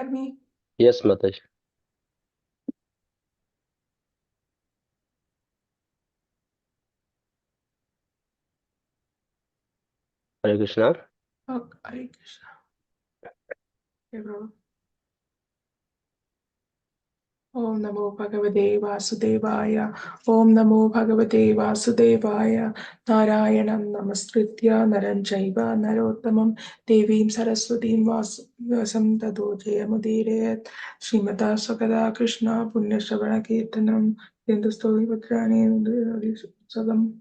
hear me? Yes, Mataji. Hare Krishna. Oh, Hare Krishna. Okay, bro. Om Namo Bhagavate Vasudevaya. Om Namo Bhagavate Vasudevaya. Narayanam Namaskritya Naran Chaiva Narottamam Devim Saraswatim Vasam Tado Jayamudirayat Srimata Sakada Krishna Punya Shravana Kirtanam Yendustovi Vadrani Sadam.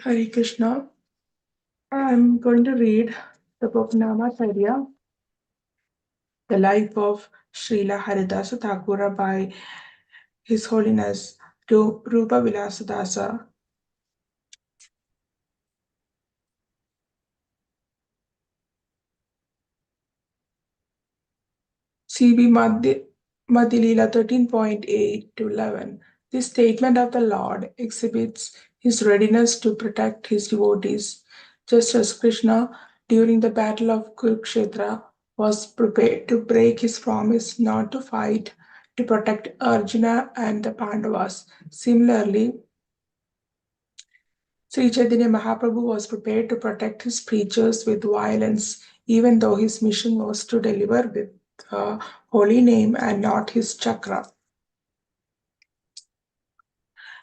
Hare Krishna. I'm going to read the book Namacharya, the life of Srila Haridasa Thakura by His Holiness Rupa Vilasadasa. CB Madhilila 13.8 to 11. This statement of the Lord exhibits his readiness to protect his devotees, just as Krishna, during the battle of Kurukshetra, was prepared to break his promise not to fight to protect Arjuna and the Pandavas. Similarly, Sri Chaitanya Mahaprabhu was prepared to protect his preachers with violence, even though his mission was to deliver with the holy name and not his chakra.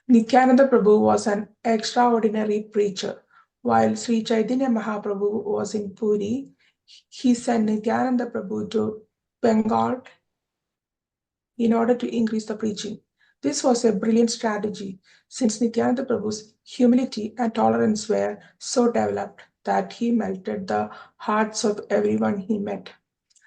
Nityananda Prabhu was an extraordinary preacher. While Sri Chaitanya Mahaprabhu was in Puri, he sent Nityananda Prabhu to Bengal in order to increase the preaching. This was a brilliant strategy, since Nityananda Prabhu's humility and tolerance were so developed that he melted the hearts of everyone he met.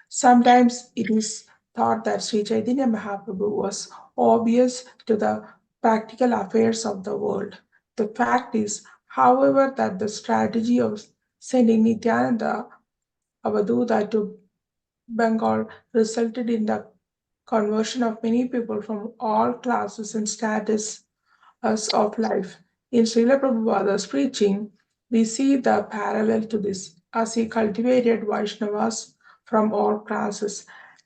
Sometimes it is thought that Sri Chaitanya Mahaprabhu was oblivious to the practical affairs of the world. The fact is, however, that the strategy of sending Nityananda Avaduta to Bengal resulted in the conversion of many people from all classes and status of life. In Srila Prabhupada's preaching, we see the parallel to this as he cultivated Vaishnavas from all classes,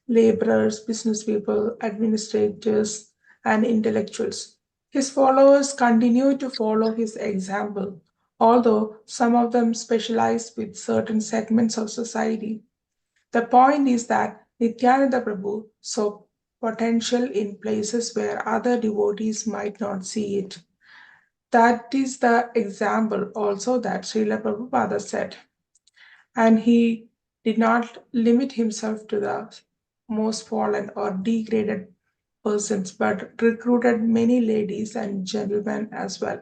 laborers, business people, administrators, and intellectuals. His followers continue to follow his example, although some of them specialize with certain segments of society. The point is that Nityananda Prabhu saw potential in places where other devotees might not see it. That is the example also that Srila Prabhupada set. And he did not limit himself to the most fallen or degraded persons, but recruited many ladies and gentlemen as well.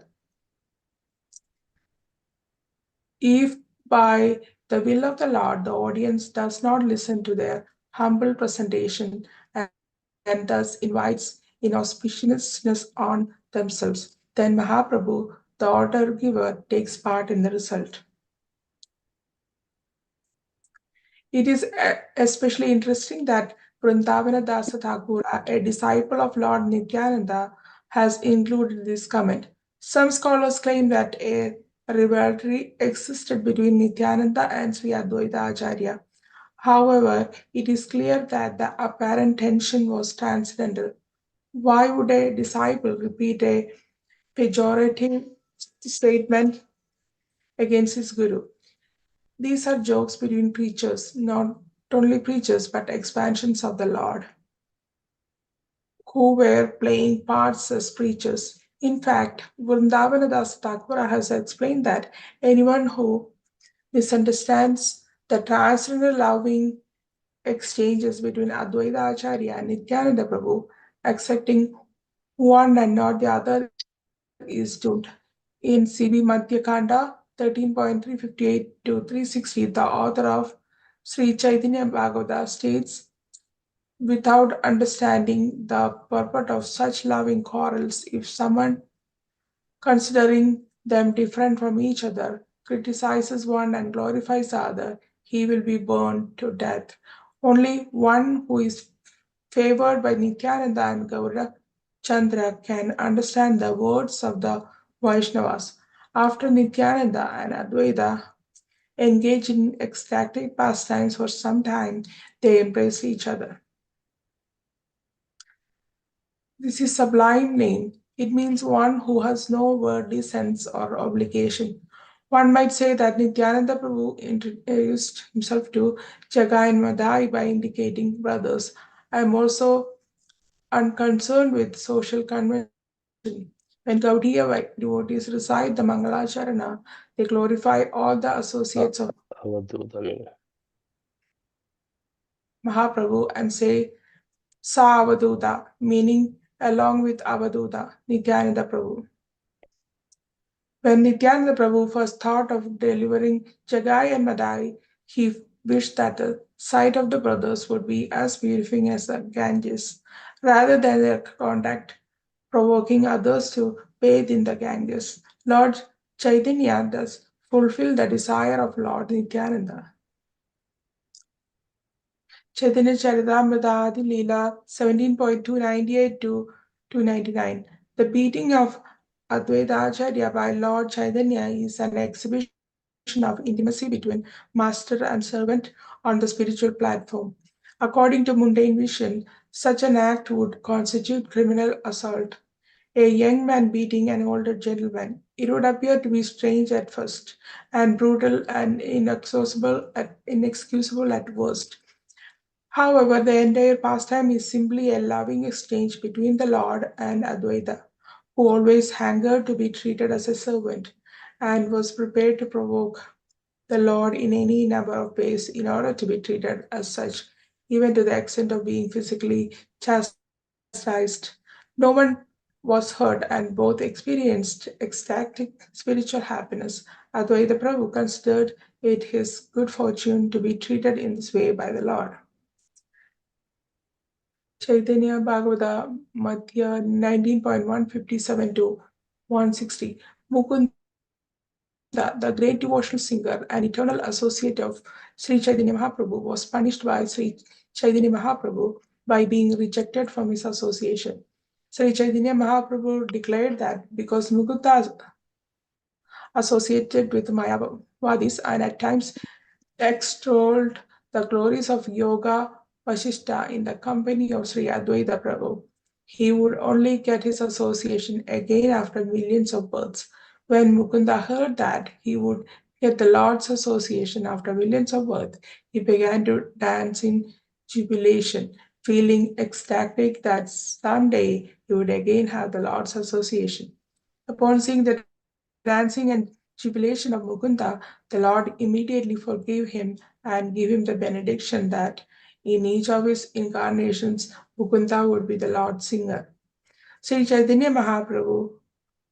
If by the will of the Lord the audience does not listen to their humble presentation and thus invites inauspiciousness on themselves, then Mahaprabhu, the order giver, takes part in the result. It is especially interesting that Vrindavana Dasa Thakura, a disciple of Lord Nityananda, has included this comment. Some scholars claim that a rivalry existed between Nityananda and Sri Advaita Acharya. However, it is clear that the apparent tension was transcendental. Why would a disciple repeat a pejorative statement against his guru? These are jokes between preachers, not only preachers but expansions of the Lord, who were playing parts as preachers. In fact, Vrindavan Das Thakura has explained that anyone who misunderstands the transcendental loving exchanges between Advaita Acharya and Nityananda Prabhu, accepting one and not the other is doomed. In CB Madhyakanda 13.358 to 360, the author of Sri Chaitanya Bhagavata states, without understanding the purport of such loving quarrels, if someone, considering them different from each other, criticizes one and glorifies the other, he will be burned to death. Only one who is favored by Nityananda and Gaura Chandra can understand the words of the Vaishnavas. After Nityananda and Advaita engage in ecstatic pastimes for some time, they embrace each other. This is sublime name. It means one who has no worldly sense or obligation. One might say that Nityananda Prabhu introduced himself to Jagai and Madai by indicating, brothers, I am also unconcerned with social convention. When Gaudiya devotees recite the Mangalacharana, they glorify all the associates of Avadhutaninu. Mahaprabhu and say Sa Avaduta, meaning along with Avaduta, Nityananda Prabhu. When Nityananda Prabhu first thought of delivering Jagai and Madai, he wished that the sight of the brothers would be as beautifying as the Ganges, rather than their contact provoking others to bathe in the Ganges. Lord Chaitanya thus fulfilled the desire of Lord Nityananda. Chaitanya Charitamrita Adi Leela 17.298 to 299. The beating of Advaita Acharya by Lord Chaitanya is an exhibition of intimacy between master and servant on the spiritual platform. According to mundane vision, such an act would constitute criminal assault. A young man beating an older gentleman. It would appear to be strange at first, and brutal and inexcusable at worst. However, the entire pastime is simply a loving exchange between the Lord and Advaita, who always hungered to be treated as a servant and was prepared to provoke the Lord in any number of ways in order to be treated as such, even to the extent of being physically chastised. No one was hurt, and both experienced ecstatic spiritual happiness. Advaita Prabhu considered it his good fortune to be treated in this way by the Lord. Chaitanya Bhagavata Madhya 19.157 to 160. Mukunda, the great devotional singer and eternal associate of Sri Chaitanya Mahaprabhu, was punished by Sri Chaitanya Mahaprabhu by being rejected from his association. Sri Chaitanya Mahaprabhu declared that because Mukunda associated with Mayavadis and at times extolled the glories of Yoga Vasishta in the company of Sri Advaita Prabhu. He would only get his association again after millions of births. When Mukunda heard that he would get the Lord's association after millions of births, he began to dance in jubilation, feeling ecstatic that someday he would again have the Lord's association. Upon seeing the dancing and jubilation of Mukunda, the Lord immediately forgave him and gave him the benediction that in each of his incarnations, Mukunda would be the Lord's singer. Sri Chaitanya Mahaprabhu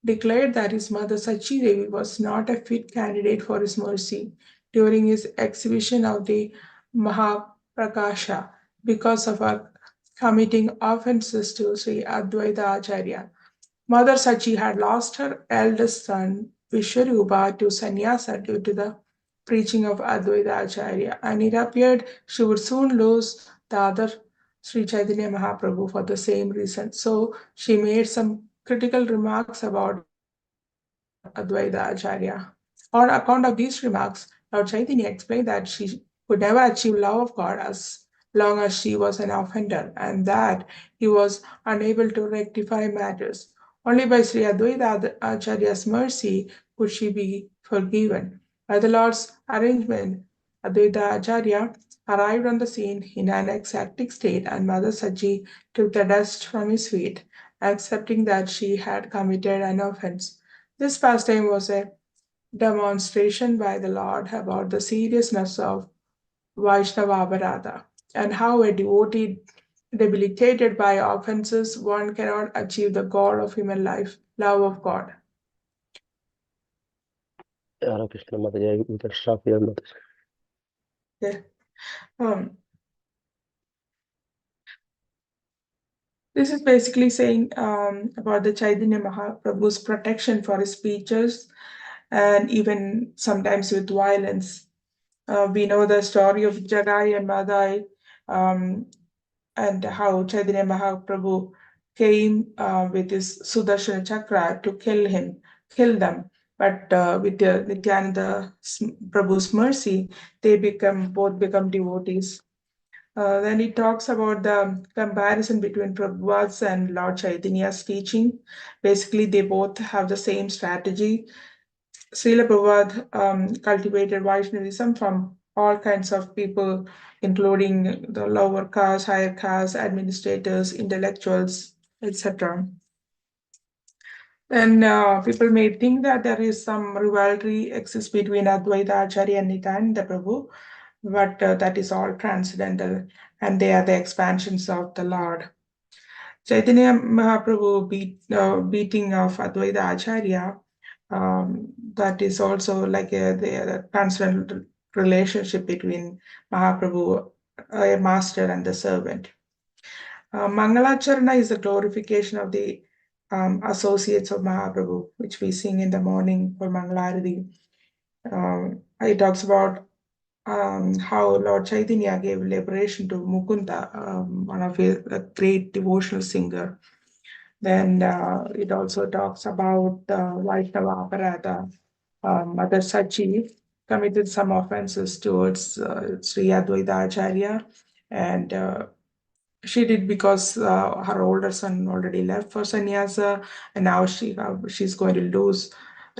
declared that his mother Sachi Devi was not a fit candidate for his mercy during his exhibition of the Mahaprakasha because of her committing offenses to Sri Advaita Acharya. Mother Sachi had lost her eldest son Vishwarupa to sannyasa due to the preaching of Advaita Acharya, and it appeared she would soon lose the other Sri Chaitanya Mahaprabhu for the same reason. So she made some critical remarks about Advaita Acharya. On account of these remarks, Lord Chaitanya explained that she could never achieve love of God as long as she was an offender, and that he was unable to rectify matters. Only by Sri Advaita Acharya's mercy could she be forgiven. By the Lord's arrangement, Advaita Acharya arrived on the scene in an ecstatic state, and Mother Saji took the dust from his feet, accepting that she had committed an offense. This pastime was a demonstration by the Lord about the seriousness of Vaishnava Aparadha and how a devotee debilitated by offenses one cannot achieve the goal of human life, love of God. Hare Krishna Mataji, you can stop here, Mataji. Yeah. Um, this is basically saying about the Chaitanya Mahaprabhu's protection for his speeches and even sometimes with violence. We know the story of Jagai and Madai um, and how Chaitanya Mahaprabhu came with his Sudarshana Chakra to kill them. But with Nityananda Prabhu's mercy, they both become devotees. Then it talks about the comparison between Prabhupada's and Lord Chaitanya's teaching. Basically, they both have the same strategy. Srila Prabhupada cultivated Vaishnavism from all kinds of people, including the lower caste, higher caste, administrators, intellectuals, etc. And people may think that there is some rivalry exists between Advaita Acharya and Nityananda Prabhu, but that is all transcendental, and they are the expansions of the Lord. Chaitanya Mahaprabhu beating of Advaita Acharya, that is also like the transcendental relationship between Mahaprabhu, a master, and the servant. Mangalacharana is a glorification of the associates of Mahaprabhu, which we sing in the morning for Mangalarati. It talks about how Lord Chaitanya gave liberation to Mukunda, one of his a great devotional singer. Then it also talks about Vaishnava Aparada. Mother Sachi committed some offenses towards Sri Advaita Acharya, and she did because her older son already left for sannyasa, and now she's going to lose.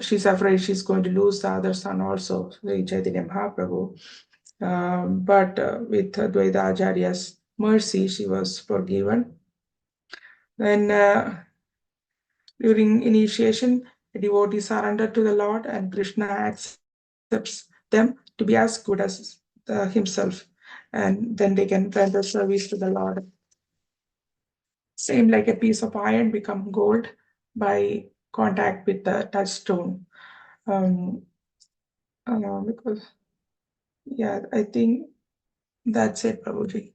She's afraid she's going to lose the other son also, Sri Chaitanya Mahaprabhu. But with Advaita Acharya's mercy, she was forgiven. Then during initiation, the devotees surrender to the Lord, and Krishna accepts them to be as good as himself, and then they can render service to the Lord. Same like a piece of iron become gold by contact with the touchstone. Because yeah, I think that's it, Prabhuji.